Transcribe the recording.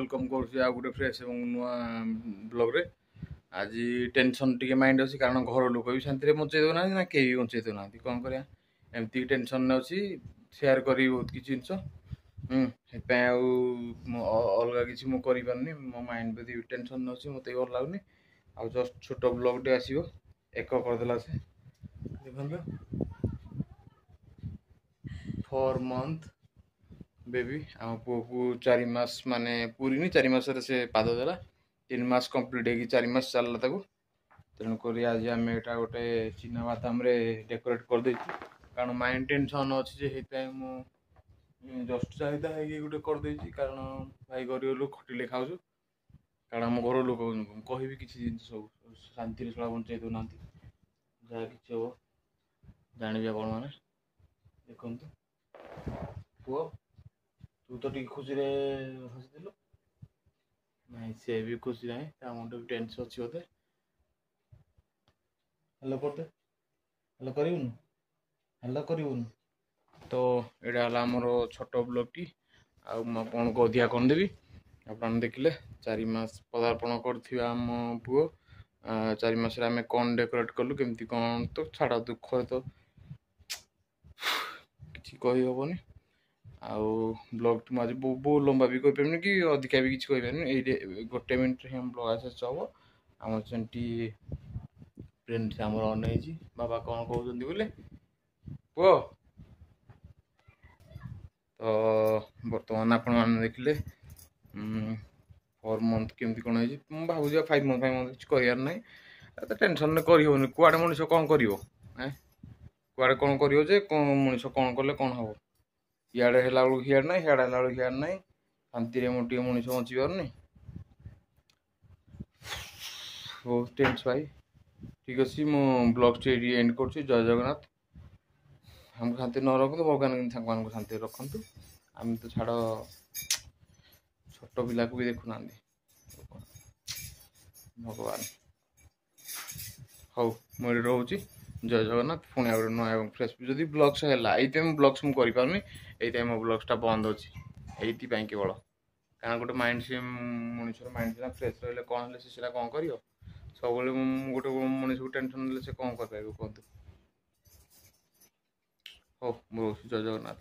Welcome करुँच आ गए fresh और नुआ ब्लॉग रे आज टेंशन टी माइंड अच्छी कारण घर लोक भी शांति बचे देना ना कहीं भी बचे देना कौन कर एमती टेंशन अच्छी सेयार करी बहुत किसी जिन अलग किसी मुझे पार्नि मो माइंड भी टेंशन अच्छी मत भल लगुनि आ जस्ट छोट ब्लॉग टे आसो एक करदेला से देखो 4 मंथ बेबी आम पु को 4 मास माने पूरी 4 मास से पाद देला 3 मास कंप्लीट हो 4 मास चलला तेणुक आज आम एटा गोटे चिना बादाम डेकोरेट कर दे कारण माइंड टेंशन अच्छे जस्ट चाहिदा गोटे करदे कारण भाई गरीब लोग खटिले खाऊ कारण आम घर लोक कह किसी जिन सब शांति छड़ा बंचे दौना जहाँ कि हम जानवे आपण मैंने देखु पुओ तू तो टी खुशी रे हसीदेलु नहीं सी भी खुशी ना मुंडे भी टेंशन अच्छी बोधे हेलो करते हेलो करूँ हेलो करूँ तो यहाँ है आमर छोट ब्लॉग टी आपन को अधिका करदेवी आप देखिले 4 मास पदार्पण करम पुओ 4 मास आम कौन डेकोरेट कलु केमती कौन तो छाड़ दुख तो किसी कही हेनी आउ ब्लॉग टी मुझे बहुत लंबा भी कही पारे कि अधिका भी किसी कही गोटे मिनट हम ब्लॉग शेष हम आम सेमती फ्रेंड्स आमर अनई बाबा कौन कहते बोले पुओ तो बर्तमान आपण मैंने देखिले 4 मंथ केमती कौन है भावुँ 5 मंथ किसी करार ना तो टेंशन करहबनी कुआड़े मनीष कौन कर कुआड़े कौन कर मनीष कौन कले कौन हम इे है हियाड़ ना हियाड़े है हियाड़ ना शांति टे मनीष बची पारनी हो टेंस भाई ठीक अच्छे मो ब्लॉग टी एंड कर जय जगन्नाथ हमको शांति न रखु भगवान मान शांति रखु आम तो छाड़ छोट पिला को भी देखुना भगवान हौ मुझे रोचे जय जगन्नाथ पुणी गोटे नुआ फ्रेश जदि ब्लग्स है ये ब्लग्स मुझे करें ये मो ब्लग्सटा बंद अच्छी ये केवल कारण गोटे माइंड से मनुष्य माइंड सीना फ्रेश रही कौन है कौन कर सब गोटे मनीष को टेंशन से कौन कर कहतु हो मुझे जय जगन्नाथ।